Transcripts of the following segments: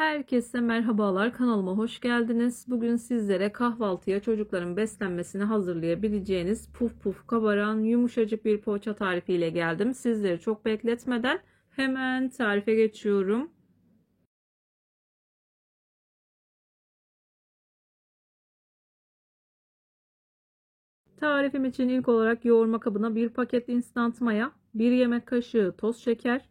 Herkese merhabalar, kanalıma hoş geldiniz. Bugün sizlere kahvaltıya çocukların beslenmesini hazırlayabileceğiniz puf puf kabaran yumuşacık bir poğaça tarifiyle geldim. Sizleri çok bekletmeden hemen tarife geçiyorum. Tarifim için ilk olarak yoğurma kabına bir paket instant maya, 1 yemek kaşığı toz şeker,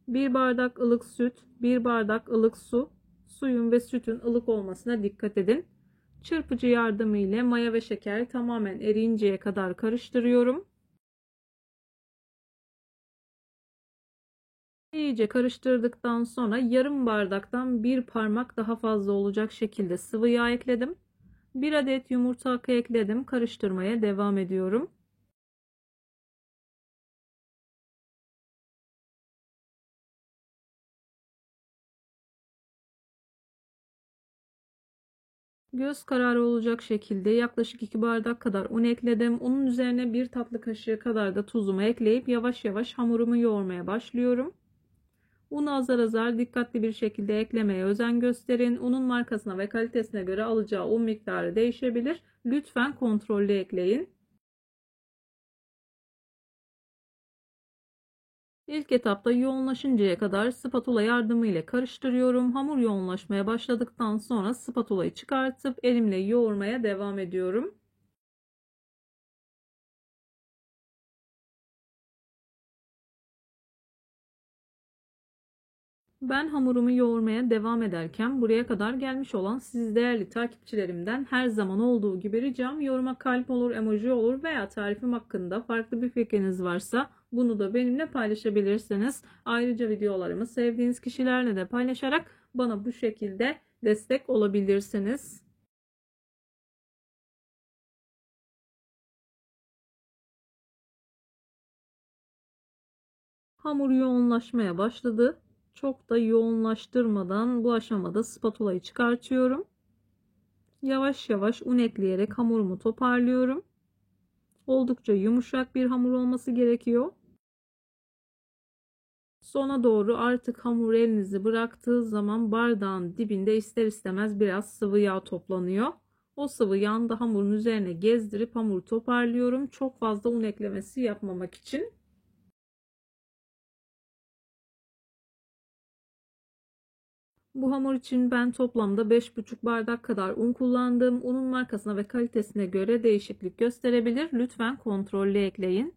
1 bardak ılık süt, 1 bardak ılık su. Suyun ve sütün ılık olmasına dikkat edin. Çırpıcı yardımı ile maya ve şeker tamamen eriyinceye kadar karıştırıyorum. İyice karıştırdıktan sonra yarım bardaktan bir parmak daha fazla olacak şekilde sıvı yağ ekledim. 1 adet yumurta akı ekledim. Karıştırmaya devam ediyorum. Göz kararı olacak şekilde yaklaşık 2 bardak kadar un ekledim. Unun üzerine 1 tatlı kaşığı kadar da tuzumu ekleyip yavaş yavaş hamurumu yoğurmaya başlıyorum. Unu azar azar dikkatli bir şekilde eklemeye özen gösterin. Unun markasına ve kalitesine göre alacağı un miktarı değişebilir. Lütfen kontrollü ekleyin. İlk etapta yoğunlaşıncaya kadar spatula yardımıyla karıştırıyorum. Hamur yoğunlaşmaya başladıktan sonra spatulayı çıkartıp elimle yoğurmaya devam ediyorum. Ben hamurumu yoğurmaya devam ederken buraya kadar gelmiş olan siz değerli takipçilerimden her zaman olduğu gibi ricam yoruma kalp olur, emoji olur veya tarifim hakkında farklı bir fikriniz varsa bunu da benimle paylaşabilirsiniz. Ayrıca videolarımı sevdiğiniz kişilerle de paylaşarak bana bu şekilde destek olabilirsiniz. Hamur yoğunlaşmaya başladı. Çok da yoğunlaştırmadan bu aşamada spatulayı çıkartıyorum. Yavaş yavaş un ekleyerek hamurumu toparlıyorum. Oldukça yumuşak bir hamur olması gerekiyor. Sona doğru artık hamur elinizi bıraktığı zaman bardağın dibinde ister istemez biraz sıvı yağ toplanıyor. O sıvı yağını da hamurun üzerine gezdirip hamuru toparlıyorum. Çok fazla un eklemesi yapmamak için. Bu hamur için ben toplamda 5,5 bardak kadar un kullandım. Unun markasına ve kalitesine göre değişiklik gösterebilir. Lütfen kontrollü ekleyin.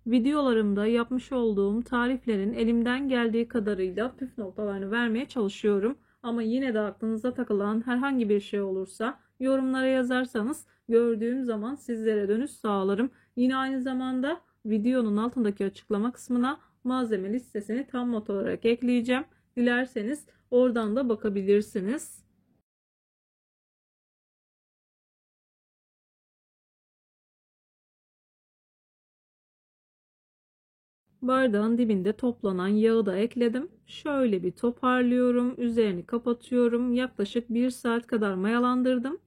Videolarımda yapmış olduğum tariflerin elimden geldiği kadarıyla püf noktalarını vermeye çalışıyorum. Ama yine de aklınıza takılan herhangi bir şey olursa yorumlara yazarsanız gördüğüm zaman sizlere dönüş sağlarım. Yine aynı zamanda videonun altındaki açıklama kısmına malzeme listesini tam not olarak ekleyeceğim. Dilerseniz oradan da bakabilirsiniz. Bardağın dibinde toplanan yağı da ekledim. Şöyle bir toparlıyorum. Üzerini kapatıyorum. Yaklaşık 1 saat kadar mayalandırdım.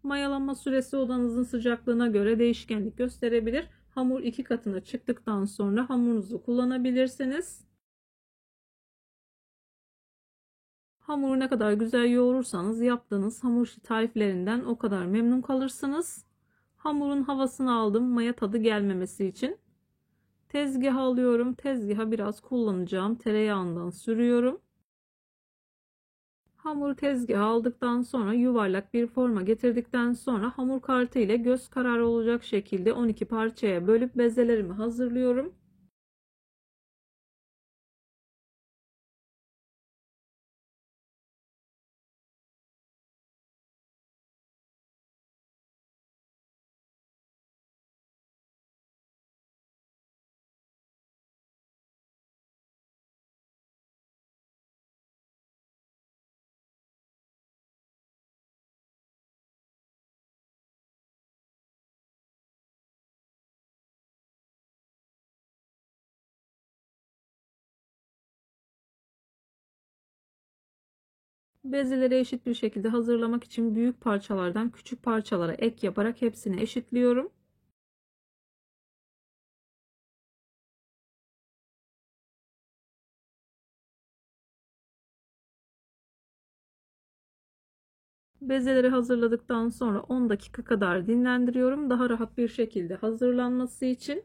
Mayalama süresi odanızın sıcaklığına göre değişkenlik gösterebilir. Hamur 2 katına çıktıktan sonra hamurunuzu kullanabilirsiniz. Hamuru ne kadar güzel yoğurursanız yaptığınız hamur işi tariflerinden o kadar memnun kalırsınız. Hamurun havasını aldım maya tadı gelmemesi için. Tezgaha alıyorum. Tezgaha biraz kullanacağım tereyağından sürüyorum. Hamuru tezgaha aldıktan sonra yuvarlak bir forma getirdikten sonra hamur kartı ile göz kararı olacak şekilde 12 parçaya bölüp bezelerimi hazırlıyorum. Bezeleri eşit bir şekilde hazırlamak için büyük parçalardan küçük parçalara ek yaparak hepsini eşitliyorum. Bezeleri hazırladıktan sonra 10 dakika kadar dinlendiriyorum. Daha rahat bir şekilde hazırlanması için.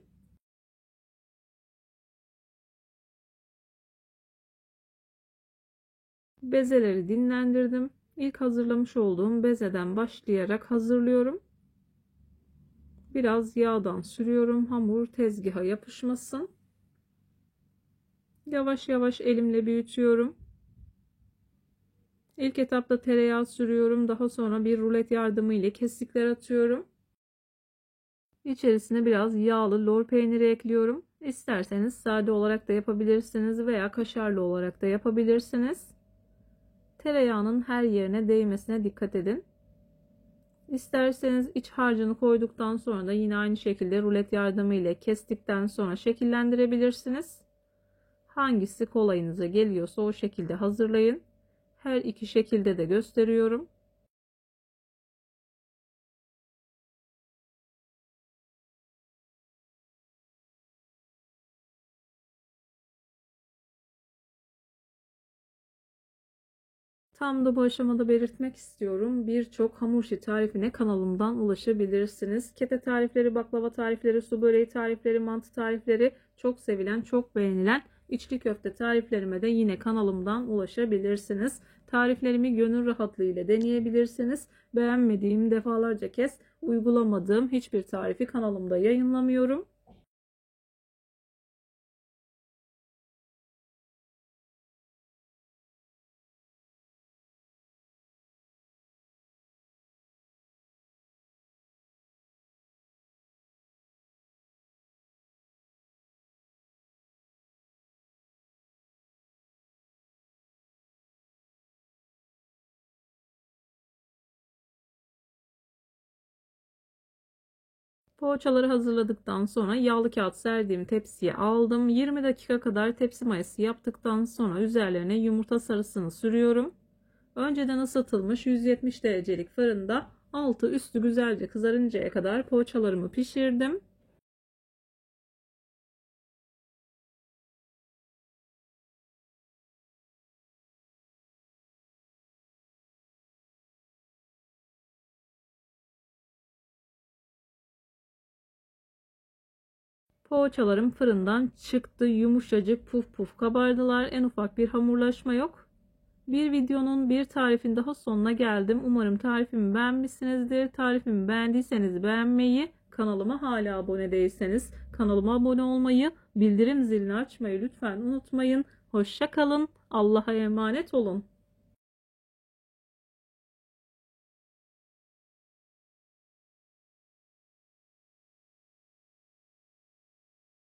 Bezeleri dinlendirdim. İlk hazırlamış olduğum bezeden başlayarak hazırlıyorum. Biraz yağdan sürüyorum. Hamur tezgaha yapışmasın. Yavaş yavaş elimle büyütüyorum. İlk etapta tereyağı sürüyorum. Daha sonra bir rulet yardımı ile kestikler atıyorum. İçerisine biraz yağlı lor peyniri ekliyorum. İsterseniz sade olarak da yapabilirsiniz veya kaşarlı olarak da yapabilirsiniz. Tereyağının her yerine değmesine dikkat edin. İsterseniz iç harcını koyduktan sonra da yine aynı şekilde rulet yardımı ile kestikten sonra şekillendirebilirsiniz. Hangisi kolayınıza geliyorsa o şekilde hazırlayın. Her iki şekilde de gösteriyorum. Tam da bu aşamada belirtmek istiyorum. Birçok hamur işi tarifine kanalımdan ulaşabilirsiniz. Kete tarifleri, baklava tarifleri, su böreği tarifleri, mantı tarifleri, çok sevilen, çok beğenilen içli köfte tariflerime de yine kanalımdan ulaşabilirsiniz. Tariflerimi gönül rahatlığı ile deneyebilirsiniz. Beğenmediğim, defalarca kez uygulamadığım hiçbir tarifi kanalımda yayınlamıyorum. Poğaçaları hazırladıktan sonra yağlı kağıt serdiğim tepsiye aldım. 20 dakika kadar tepsi mayası yaptıktan sonra üzerlerine yumurta sarısını sürüyorum. Önceden ısıtılmış 170 derecelik fırında altı üstü güzelce kızarıncaya kadar poğaçalarımı pişirdim. Poğaçalarım fırından çıktı. Yumuşacık puf puf kabardılar. En ufak bir hamurlaşma yok. Bir videonun bir tarifin daha sonuna geldim. Umarım tarifimi beğenmişsinizdir. Tarifimi beğendiyseniz beğenmeyi, kanalıma hala abone değilseniz kanalıma abone olmayı, bildirim zilini açmayı lütfen unutmayın. Hoşça kalın. Allah'a emanet olun.